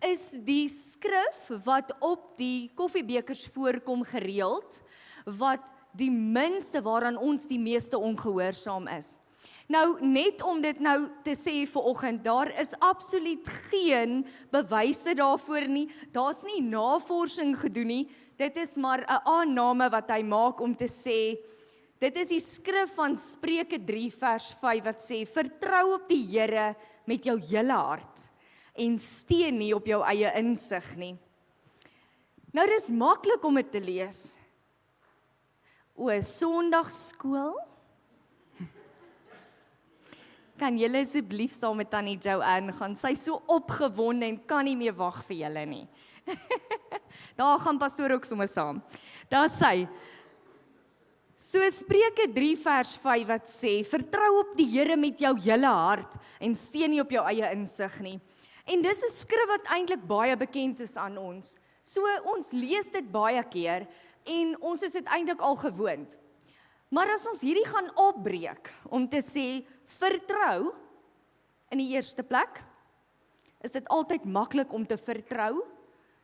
is die skrif wat op die koffiebekers voorkom gereeld, wat die minste waaraan ons die meeste ongehoorsaam is. Nou, net om dit nou te sê vanoggend, daar is absoluut geen bewyse daarvoor nie, daar's nie navorsing gedoen nie, dit is maar 'n aanname wat hy maak om te sê, dit is die skrif van Spreuke 3 vers 5 wat sê, vertrou op die Here met jou hele hart, en steun nie op jou eie insig nie. Nou, dis maklik om dit te lees. Sondagskool? Kan julle asseblief saam met Tannie Joanne gaan? Sy is so opgewonde en kan nie meer wag vir julle nie. Daar gaan pastoor ook sommer saam. Daar sy. So Spreuke 3 vers 5 wat sê, vertrou op die Here met jou hele hart en steun nie op jou eie insig nie. En dis 'n skrif wat eintlik baie bekend is aan ons. So ons lees dit baie keer en ons is dit eintlik al gewoond. Maar as ons hierdie gaan opbreek om te sê vertrou in die eerste plek, is dit altyd maklik om te vertrou?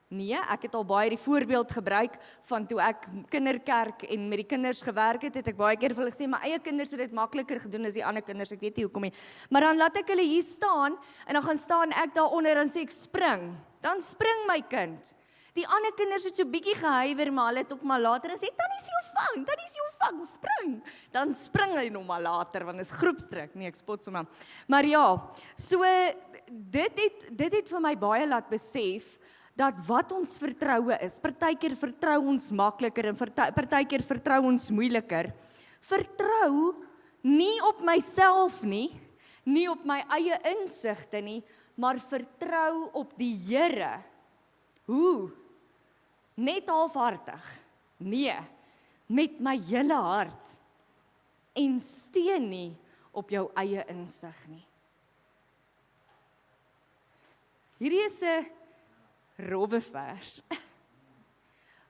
Nee, ek het al baie die voorbeeld gebruik van toe ek kinderkerk en met die kinders gewerk het, het ek baie keer vir hulle gesê, my eie kinders het dit makliker gedoen as die ander kinders, ek weet nie hoekom nie. Maar dan laat ek hulle hier staan, en dan gaan staan ek daaronder en sê ek spring. Dan spring my kind. Die ander kinders het so bietjie gehuiwer, maar hulle het ook maar later en sê, Tannie is jou vang, spring. Dan spring hy nog maar later, want dit is groepsdruk. Nee, ek spot sommer. Maar ja, so dit het vir my baie laat besef, dat wat ons vertroue is, partykeer vertrou ons makliker en partykeer vertrou ons moeiliker. Vertrou nie op myself nie op my eie insigte nie, maar vertrou op die Here. Hoe? Net halfhartig? Nee, met my hele hart. En steun nie op jou eie insig nie. Hierdie is 'n rowwe vers.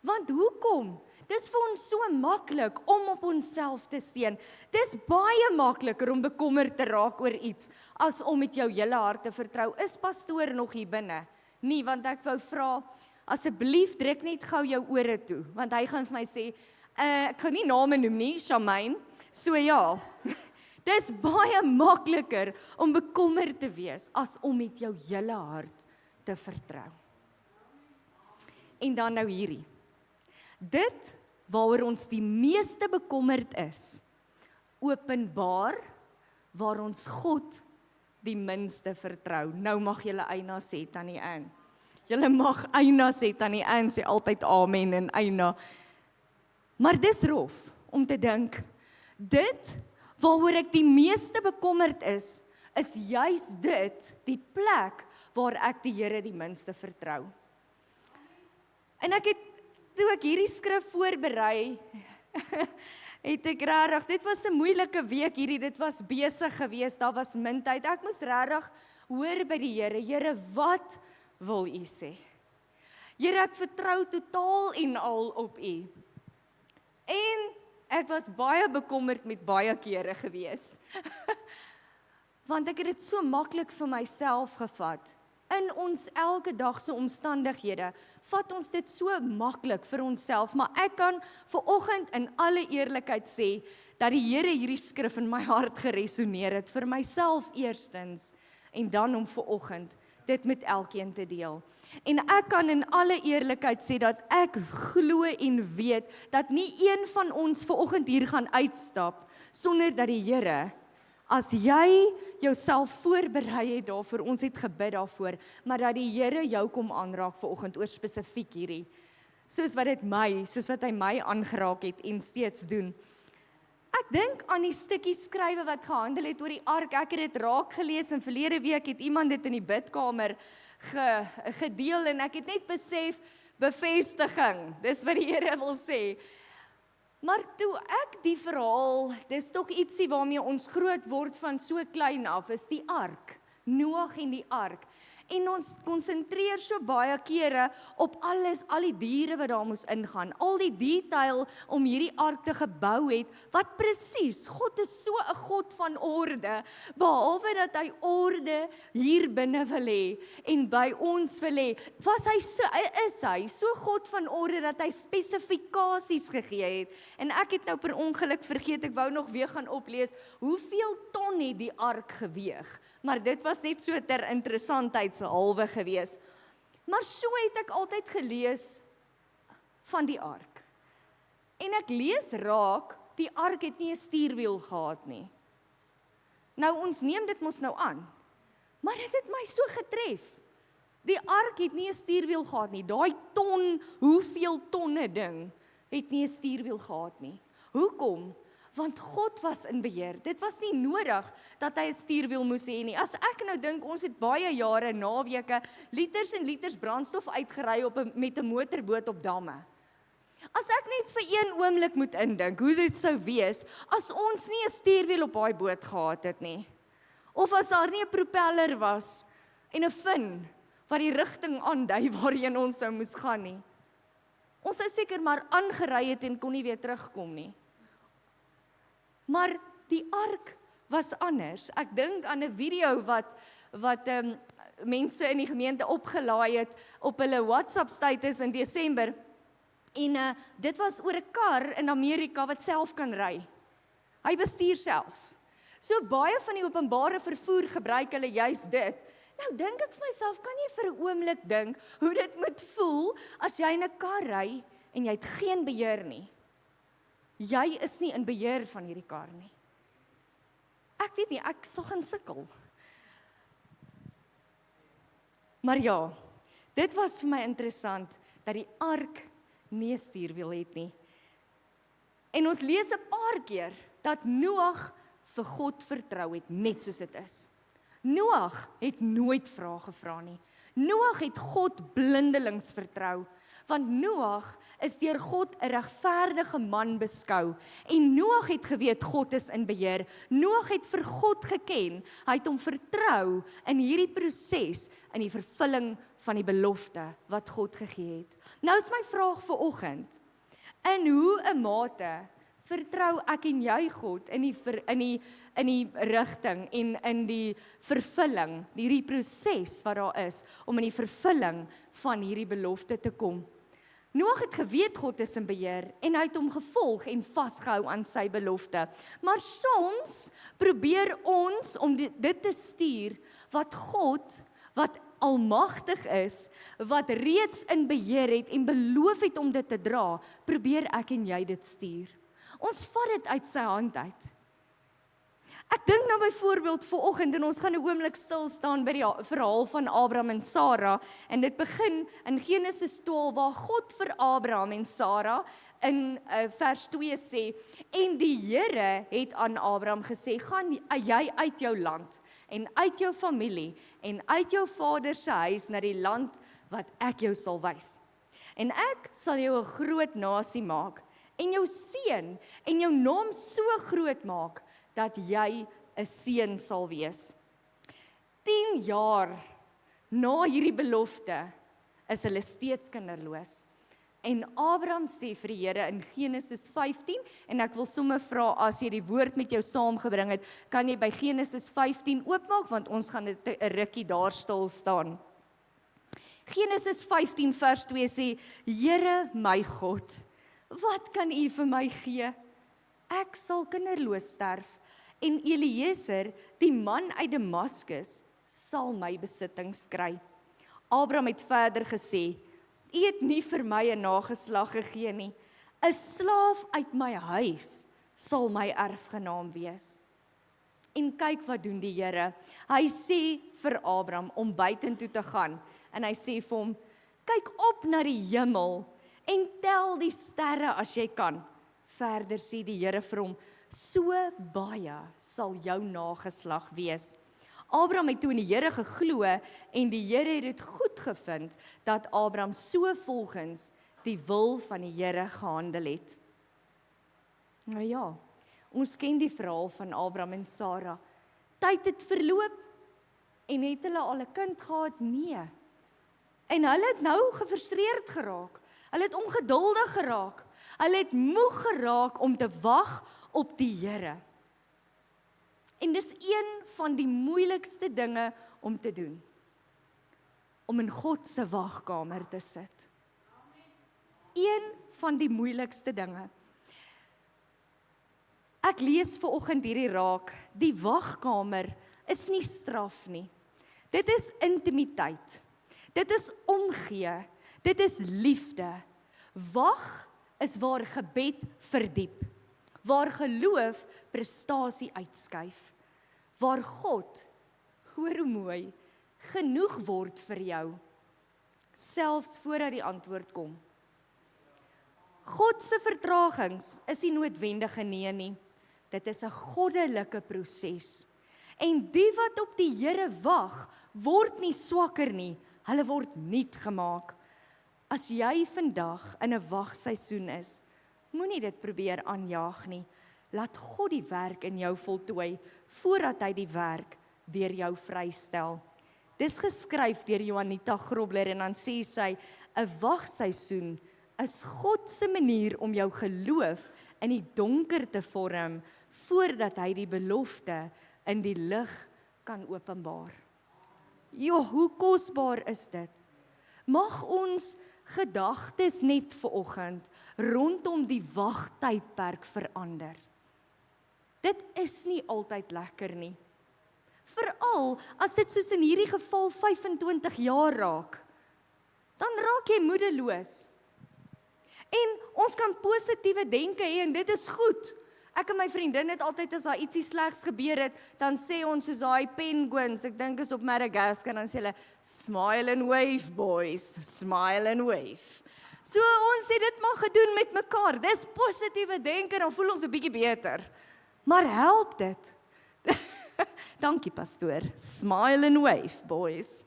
Want hoekom? Dis vir ons so maklik om op onsself te steun. Dis baie makliker om bekommerd te raak oor iets, as om met jou hele hart te vertrou. Is pastoor nog hier binne? Nie, want ek wou vra, asseblief druk net gou jou ore toe, want hy gaan vir my sê, ek gaan nie name noem nie, Shamaine, so ja, dis baie makliker om bekommerd te wees, as om met jou hele hart te vertrou. En dan nou hierdie. Dit waaroor ons die meeste bekommerd is, openbaar waar ons God die minste vertrou. Nou mag julle eina sê, Tannie Ann. Julle mag eina sê, Tannie Ann sê altyd amen en eina. Maar dis rof om te dink, dit waaroor ek die meeste bekommerd is juis dit, die plek waar ek die Here die minste vertrou. En ek het, toe ek hierdie skrif voorberei, het ek regtig, dit was 'n moeilike week hierdie, dit was besig geweest, daar was min tyd, ek moes regtig hoor by die Here, Here, wat wil U sê? Here, ek vertrou totaal en al op U. En ek was baie bekommerd met baie kere gewees. Want ek het dit so maklik vir myself gevat. In ons elke dag se omstandighede, vat ons dit so maklik vir onsself, maar ek kan vanoggend in alle eerlikheid sê, dat die Here hierdie skrif in my hart geresoneer het, vir myself eerstens, en dan om vanoggend dit met elkeen te deel. En ek kan in alle eerlikheid sê, dat ek glo en weet, dat nie een van ons vanoggend hier gaan uitstap, sonder dat die Here, as jy jouself voorberei het daarvoor, ons het gebid daarvoor, maar dat die Here jou kom aanraak vanoggend oor spesifiek hierdie, soos wat hy my aangeraak het en steeds doen. Ek dink aan die stukkie skrywe wat gehandel het oor die ark, ek het dit raak gelees en verlede week het iemand dit in die bidkamer gedeel en ek het net besef, bevestiging, dis wat die Here wil sê. Maar toe ek die verhaal, dis tog ietsie waarmee ons groot word van so klein af, is die ark, Noag en die ark. En ons konsentreer so baie kere op alles, al die diere wat daar moes ingaan, al die detail om hierdie ark te gebou het, wat presies, God is so 'n God van orde, behalwe dat hy orde hier binne wil hê en by ons wil hê, is hy so God van orde dat hy spesifikasies gegee het. En ek het nou per ongeluk vergeet, ek wou nog weer gaan oplees, hoeveel ton het die ark geweeg? Maar dit was net so ter interessantheidshalwe gewees. Maar so het ek altyd gelees van die ark. En ek lees raak, die ark het nie 'n stuurwiel gehad nie. Nou ons neem dit mos nou aan, maar dit het my so getref. Die ark het nie 'n stuurwiel gehad nie, daai ton, hoeveel tonne ding, het nie 'n stuurwiel gehad nie. Hoekom? Want God was in beheer. Dit was nie nodig dat hy 'n stuurwiel moes hê nie. As ek nou dink, ons het baie jare, naweke, liters en liters brandstof uitgery met 'n motorboot op damme. As ek net vir een oomblik moet indink, hoe dit sou wees, as ons nie 'n stuurwiel op daai boot gehad het nie, of as daar nie 'n propeller was, en 'n fin, wat die rigting aandui waarheen ons sou moes gaan nie. Ons sou seker maar aangery het en kon nie weer terugkom nie. Maar die ark was anders. Ek dink aan 'n video wat mense in die gemeente opgelaai het op hulle WhatsApp status in Desember. En dit was oor 'n kar in Amerika wat self kan ry. Hy bestuur self. So baie van die openbare vervoer gebruik hulle juis dit. Nou dink ek vir myself, kan jy vir 'n oomblik dink hoe dit moet voel as jy in 'n kar ry en jy het geen beheer nie. Jy is nie in beheer van hierdie kar nie. Ek weet nie, ek sal gaan sukkel. Maar ja, dit was vir my interessant, dat die ark nie 'n stuurwiel het nie. En ons lees 'n paar keer, dat Noag vir God vertrou het, net soos dit is. Noag het nooit vrae gevra nie. Noag het God blindelings vertrou, want Noag is deur God 'n regverdige man beskou, en Noag het geweet God is in beheer. Noag het vir God geken, hy het hom vertrou in hierdie proses, in die vervulling van die belofte wat God gegee het. Nou is my vraag vir oggend, in hoe 'n mate vertrou ek en jy God in die rigting en in die vervulling, hierdie proses wat daar is, om in die vervulling van hierdie belofte te kom. Noag het geweet God is in beheer, en hy het hom gevolg en vasgehou aan sy belofte. Maar soms probeer ons om dit te stuur, wat God, wat almagtig is, wat reeds in beheer het en beloof het om dit te dra, probeer ek en jy dit stuur. Ons vat dit uit sy hand uit. Ek dink nou byvoorbeeld vanoggend, en ons gaan 'n oomblik stil staan by die verhaal van Abraham en Sara, en dit begin in Genesis 12, waar God vir Abraham en Sara in vers 2 sê, en die Here het aan Abraham gesê, gaan jy uit jou land, en uit jou familie, en uit jou vader se huis, na die land wat ek jou sal wys. En ek sal jou 'n groot nasie maak, en jou seun en jou naam so groot maak, dat jy 'n seun sal wees. 10 jaar na hierdie belofte, is hulle steeds kinderloos. En Abraham sê vir die Here in Genesis 15, en ek wil sommer vra, as jy die woord met jou saamgebring het, kan jy by Genesis 15 oopmaak, want ons gaan 'n rukkie daar stil staan. Genesis 15 vers 2 sê, Here my God, wat kan U vir my gee? Ek sal kinderloos sterf, en Eliezer, die man uit Damaskus, sal my besittings kry. Abraham het verder gesê, U het nie vir my 'n nageslag gegee nie. 'n Slaaf uit my huis sal my erfgenaam wees. En kyk wat doen die Here. Hy sê vir Abraham om buitentoe te gaan, en hy sê vir hom, kyk op na die hemel en tel die sterre as jy kan. Verder sê die Here vir hom, so baie sal jou nageslag wees. Abraham het toe in die Here geglo, en die Here het dit goed gevind, dat Abraham so volgens die wil van die Here gehandel het. Nou ja, ons ken die verhaal van Abraham en Sara. Tyd het verloop, En het hulle al 'n kind gehad? Nee. En hulle het nou gefrustreerd geraak. Hulle het ongeduldig geraak. Hulle het moeg geraak om te wag op die Here. En dis een van die moeilikste dinge om te doen. Om in God se wagkamer te sit. Een van die moeilikste dinge. Ek lees vanoggend hierdie raak. Die wagkamer is nie straf nie. Dit is intimiteit. Dit is omgee. Dit is liefde. Wag is waar gebed verdiep. Waar geloof prestasie uitskuif. Waar God, hoor hoe mooi, genoeg word vir jou. Selfs voordat die antwoord kom. God se vertragings is nie noodwendige nee nie. Dit is 'n goddelike proses. En die wat op die Here wag, word nie swakker nie. Hulle word nuut gemaak. As jy vandag in 'n wagseisoen is, moenie dit probeer aanjaag nie. Laat God die werk in jou voltooi, voordat hy die werk deur jou vrystel. Dis geskryf deur Juanita Grobler en dan sê sy, 'n wagseisoen is God se manier om jou geloof in die donker te vorm, voordat hy die belofte in die lig kan openbaar. Jo, hoe kosbaar is dit? Mag ons gedagtes net vanoggend rondom die wagtydperk verander. Dit is nie altyd lekker nie. Veral as dit soos in hierdie geval 25 jaar raak, dan raak jy moedeloos. En ons kan positiewe denke hê en dit is goed. Ek en my vriendin het altyd as daar ietsie slegs gebeur het, dan sê ons soos daai penguins, ek dink is op Madagascar, dan sê hulle, smile and wave boys, smile and wave. So ons het dit maar gedoen met mekaar, dis positiewe denke, dan voel ons 'n bietjie beter. Maar help dit? Dankie pastoor, smile and wave boys.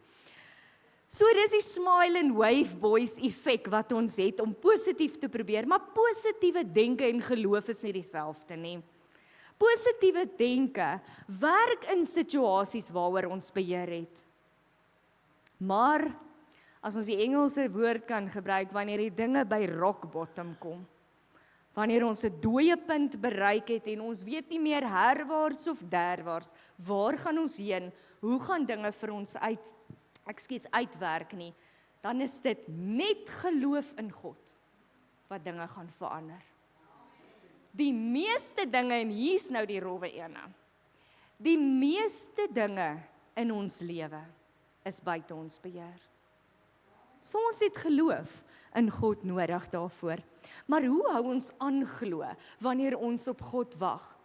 So dis die smile and wave boys effek wat ons het om positief te probeer, maar positiewe denke en geloof is nie dieselfde nie. Positiewe denke werk in situasies waaroor ons beheer het. Maar as ons die Engelse woord kan gebruik, wanneer die dinge by rock bottom kom, wanneer ons 'n dooie punt bereik het en ons weet nie meer herwaarts of derwaarts, waar gaan ons heen, hoe gaan dinge vir ons uitwerk nie, dan is dit net geloof in God wat dinge gaan verander. Die meeste dinge, en hier's nou die rowwe ene, die meeste dinge in ons lewe is buite ons beheer. So ons het geloof in God nodig daarvoor. Maar hoe hou ons aan glo wanneer ons op God wag?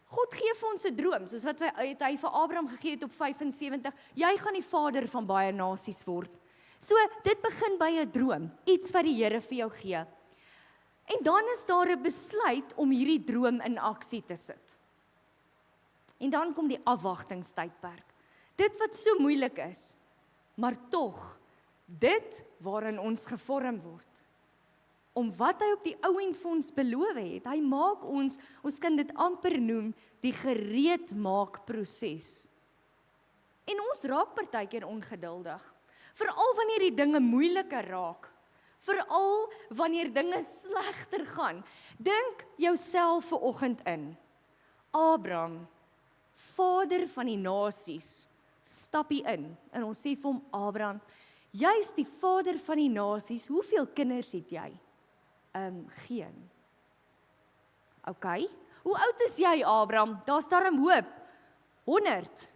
God gee vir ons 'n droom, soos wat hy vir Abraham gegee het op 75, jy gaan die vader van baie nasies word. So, dit begin by 'n droom, iets wat die Here vir jou gee. En dan is daar 'n besluit om hierdie droom in aksie te sit. En dan kom die afwagtingstydperk. Dit wat so moeilik is, maar tog, dit waarin ons gevorm word. Om wat hy op die ou end vir ons beloof het, hy maak ons kan dit amper noem, die gereedmaakproses. En ons raak partykeer ongeduldig, veral wanneer die dinge moeiliker raak, veral wanneer dinge slegter gaan. Dink jouself vanoggend in, Abraham, vader van die nasies, stap hier in, en ons sê vir hom, Abraham, jy is die vader van die nasies, hoeveel kinders het jy? Geen. OK. Hoe oud is jy, Abraham? Daar's darm hoop. 100.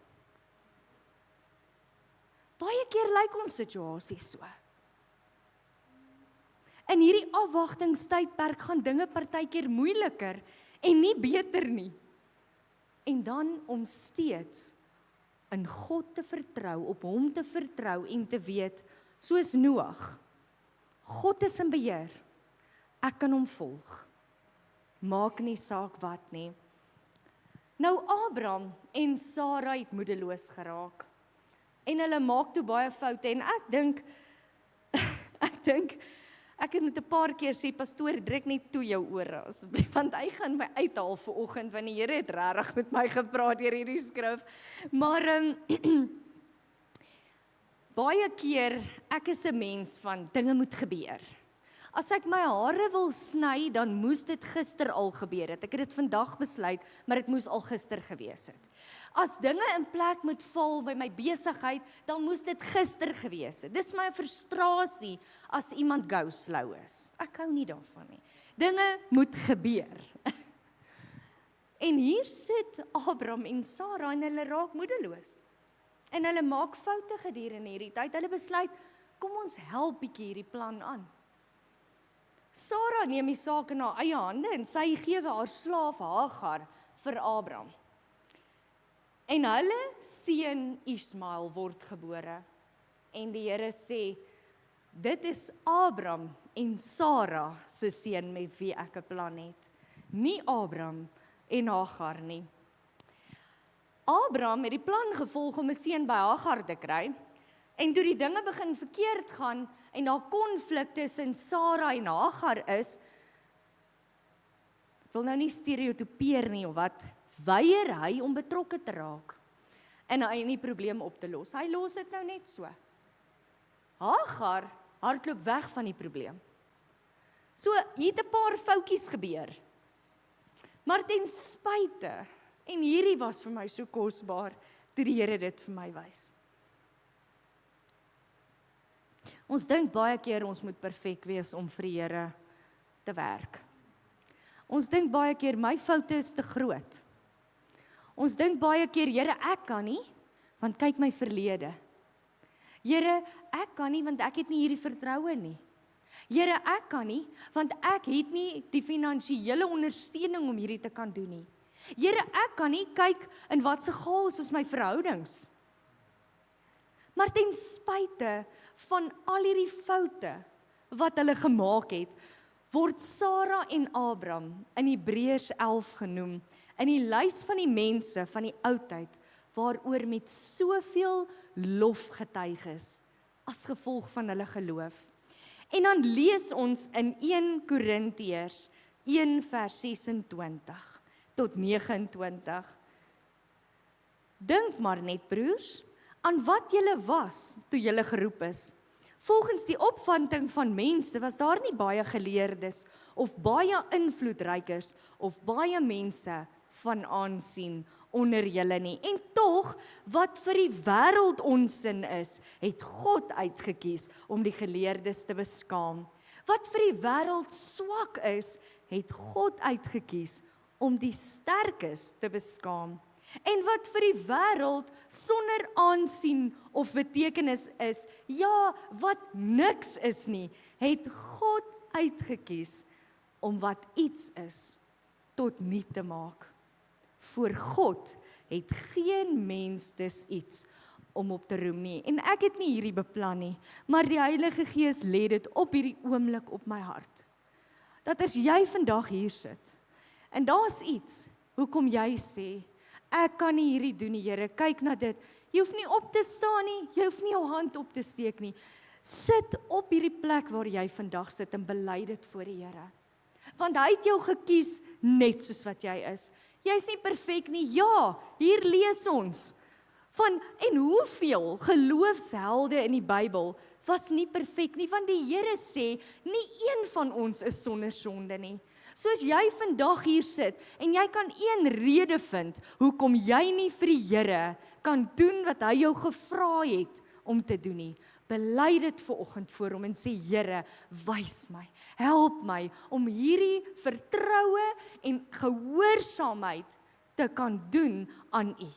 Baie keer lyk ons situasie so. In hierdie afwagtingstydperk gaan dinge partykeer moeiliker en nie beter nie. En dan om steeds in God te vertrou, op hom te vertrou en te weet, soos Noag, God is in beheer. Ek kan hom volg. Maak nie saak wat nie. Nou Abraham en Sara het moedeloos geraak. En hulle maak toe baie foute en ek dink ek het met 'n paar keer sê pastoor, druk net toe jou ore asseblief, want hy gaan my uithaal vanoggend want die Here het regtig met my gepraat deur hierdie skrif. Maar Baie keer, ek is 'n mens van dinge moet gebeur. As ek my hare wil sny, dan moes dit gister al gebeur het. Ek het dit vandag besluit, maar dit moes al gister gewees het. As dinge in plek moet val by my besigheid, dan moes dit gister gewees het. Dis my frustrasie as iemand go slow is. Ek hou nie daarvan nie. Dinge moet gebeur. En hier sit Abraham en Sara en hulle raak moedeloos. En hulle maak foute gedurende hierdie tyd. Hulle besluit, kom ons help bietjie hierdie plan aan. Sara neem die saak in haar eie hande en sy gee haar slaaf Hagar vir Abraham. En hulle seun Ismael word gebore. En die Here sê, dit is Abraham en Sara se seun met wie ek 'n plan het. Nie Abraham en Hagar nie. Abraham het die plan gevolg om 'n seun by Hagar te kry. En toe die dinge begin verkeerd gaan en daar konflik tussen Sara en Hagar is, ek wil nou nie stereotypeer nie of wat, weier hy om betrokke te raak en hy die probleem op te los. Hy los dit nou net so. Hagar hardloop weg van die probleem. So, hier het 'n paar foutjies gebeur. Maar ten spyte, en hierdie was vir my so kosbaar, toe die Here dit vir my wys. Ons dink baie keer ons moet perfek wees om vir die Here te werk. Ons dink baie keer my foute is te groot. Ons dink baie keer, Here, ek kan nie, want kyk my verlede. Here, ek kan nie, want ek het nie hierdie vertroue nie. Here, ek kan nie, want ek het nie die finansiële ondersteuning om hierdie te kan doen nie. Here, ek kan nie, kyk in wat se chaos is my verhoudings. Maar ten spyte van al hierdie foute wat hulle gemaak het, word Sara en Abraham in Hebreërs 11 genoem, in die lys van die mense van die oudheid, waaroor met soveel lof getuig is, as gevolg van hulle geloof. En dan lees ons in 1 Korintiërs 1 vers 26 tot 29. Dink maar net, broers, aan wat julle was toe julle geroep is. Volgens die opvatting van mense was daar nie baie geleerdes of baie invloedrykers of baie mense van aansien onder julle nie. En tog, wat vir die wêreld onsin is, het God uitgekies om die geleerdes te beskaam. Wat vir die wêreld swak is, het God uitgekies om die sterkes te beskaam. En wat vir die wêreld sonder aansien of betekenis is, ja, wat niks is nie, het God uitgekies om wat iets is tot niet te maak. Voor God het geen mens dus iets om op te roem nie. En ek het nie hierdie beplan nie, maar die Heilige Gees lê dit op hierdie oomblik op my hart. Dat as jy vandag hier sit, en daar's iets, hoekom jy sê, ek kan nie hierdie doen nie, Here, kyk na dit. Jy hoef nie op te staan nie, jy hoef nie jou hand op te steek nie. Sit op hierdie plek waar jy vandag sit en bely dit voor die Here. Want hy het jou gekies net soos wat jy is. Jy's nie perfek nie, ja, hier lees ons. En hoeveel geloofshelde in die Bybel was nie perfek nie, want die Here sê, nie een van ons is sonder sonde nie. So as jy vandag hier sit, en jy kan een rede vind, hoekom jy nie vir die Here kan doen wat hy jou gevra het om te doen nie, bely dit vanoggend voor hom en sê, Here, wys my, help my, om hierdie vertroue en gehoorsaamheid te kan doen aan U.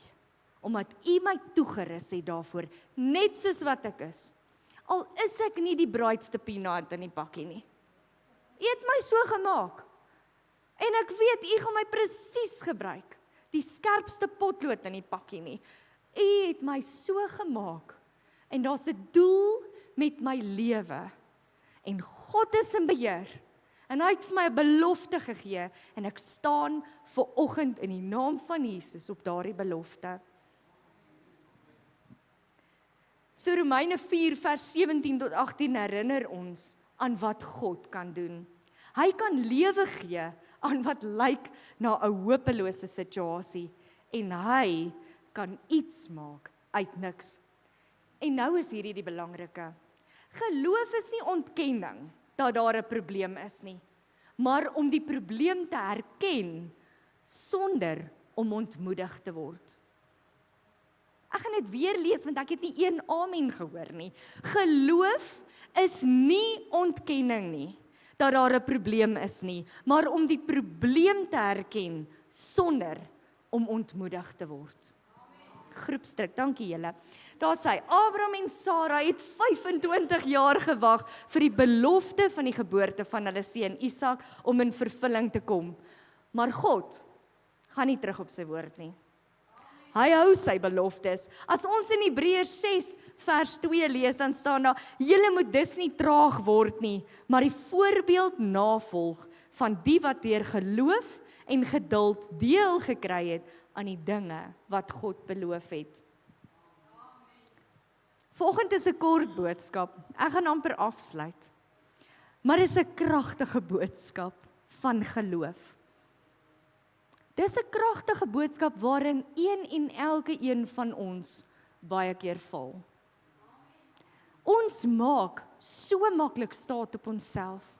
Omdat U my toegerus het daarvoor, net soos wat ek is. Al is ek nie die braaitste peanut in die pakkie nie. U het my so gemaak. En ek weet, U gaan my presies gebruik. Die skerpste potlood in die pakkie nie. U het my so gemaak. En daar's 'n doel met my lewe. En God is in beheer. En hy het vir my 'n belofte gegee. En ek staan vanoggend in die naam van Jesus op daardie belofte. So Romeine 4 vers 17 tot 18 herinner ons aan wat God kan doen. Hy kan lewe gee aan wat lyk na 'n hopelose situasie en hy kan iets maak uit niks. En nou is hierdie die belangrike. Geloof is nie ontkenning dat daar 'n probleem is nie, maar om die probleem te herken sonder om ontmoedig te word. Ek gaan dit weer lees want ek het nie een amen gehoor nie. Geloof is nie ontkenning nie dat daar 'n probleem is nie, maar om die probleem te herken sonder om ontmoedig te word. Groepsdruk, dankie julle. Daar sê, Abraham en Sara het 25 jaar gewag vir die belofte van die geboorte van hulle seun Isak om in vervulling te kom. Maar God gaan nie terug op sy woord nie. Hy hou sy beloftes. As ons in Hebreërs 6 vers 2 lees, dan staan daar, julle moet dus nie traag word nie, maar die voorbeeld navolg van die wat deur geloof en geduld deel gekry het aan die dinge wat God beloof het. Volgende is 'n kort boodskap. Ek gaan amper afsluit. Maar is 'n kragtige boodskap van geloof. Dis 'n kragtige boodskap waarin een en elke een van ons baie keer val. Ons maak so maklik staat op onsself.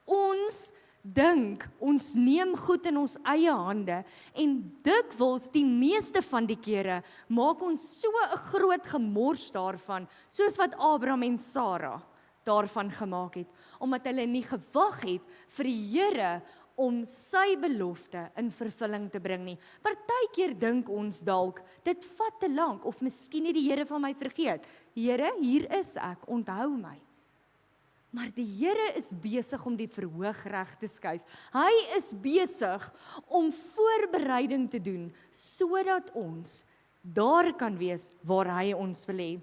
Ons dink, ons neem goed in ons eie hande en dikwels die meeste van die kere maak ons so 'n groot gemors daarvan, soos wat Abraham en Sara daarvan gemaak het, omdat hulle nie gewag het vir die Here om sy belofte in vervulling te bring nie. Partykeer dink ons dalk, dit vat te lank, of miskien het die Here van my vergeet. Here, hier is ek, onthou my. Maar die Here is besig om die verhoog reg te skuif. Hy is besig om voorbereiding te doen, sodat ons daar kan wees waar hy ons wil hê.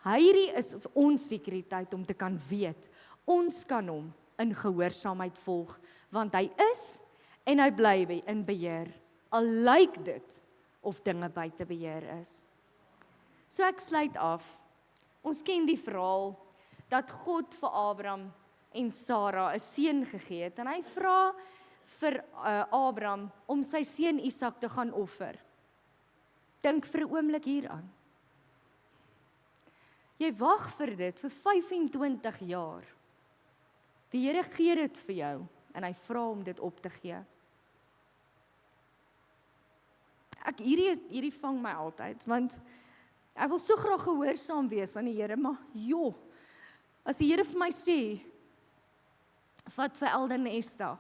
Hierdie is ons sekuriteit om te kan weet, ons kan hom in gehoorsaamheid volg, want hy is en hy bly in beheer, al lyk dit of dinge buite beheer is. So ek sluit af. Ons ken die verhaal dat God vir Abraham en Sara 'n seun gegee het, en hy vra vir Abraham om sy seun Isak te gaan offer. Dink vir 'n oomblik hieraan. Jy wag vir dit vir 25 jaar. Die Here gee dit vir jou en hy vra om dit op te gee. Hierdie vang my altyd, want ek wil so graag gehoorsaam wees aan die Here, maar joh, as die Here vir my sê, vat vir Elden Esta,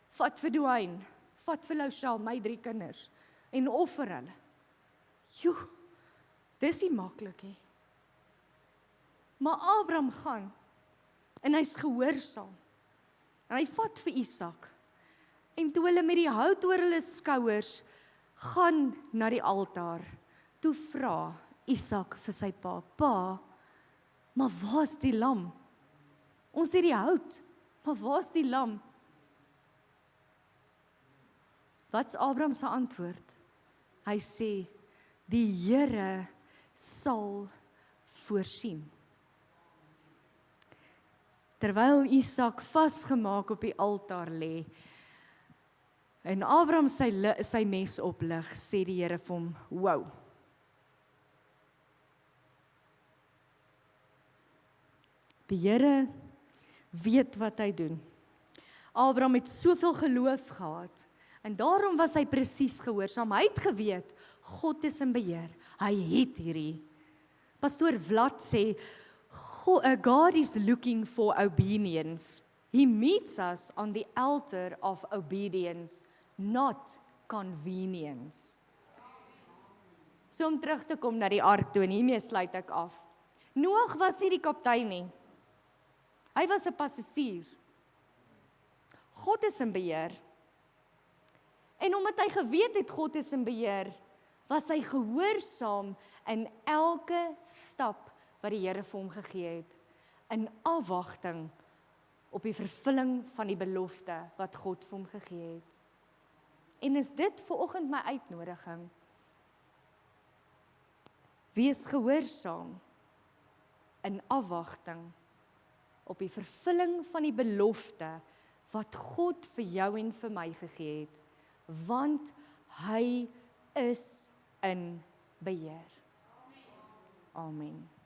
vat vir Dwayne, vat vir Louchelle, my 3 kinders, en offer hulle. Joh, dis nie maklik nie. Maar Abraham gaan, en hy's gehoorsaam. En hy vat vir Isak. En toe hulle met die hout oor hulle skouers gaan na die altaar, toe vra Isak vir sy pa, pa, maar waar's die lam? Ons het die hout, maar waar's die lam? Wat's Abraham se antwoord? Hy sê, die Here sal voorsien. Terwyl Isak vasgemaak op die altaar lê, en Abraham sy mes oplig, sê die Here vir hom, wow. Die Here weet wat hy doen. Abraham het soveel geloof gehad, en daarom was hy presies gehoorsaam. Hy het geweet, God is in beheer. Hy het hierdie. Pastoor Vlad sê, God is looking for obedience. He meets us on the altar of obedience, not convenience. So om terug te kom na die ark toe, en hiermee sluit ek af. Noag was nie die kaptein nie. Hy was 'n passasier. God is in beheer. En omdat hy geweet het God is in beheer, was hy gehoorsaam in elke stap wat die Here vir hom gegee het, in afwagting op die vervulling van die belofte wat God vir hom gegee het. En is dit vanoggend my uitnodiging? Wees gehoorsaam in afwagting op die vervulling van die belofte wat God vir jou en vir my gegee het, want hy is in beheer. Amen.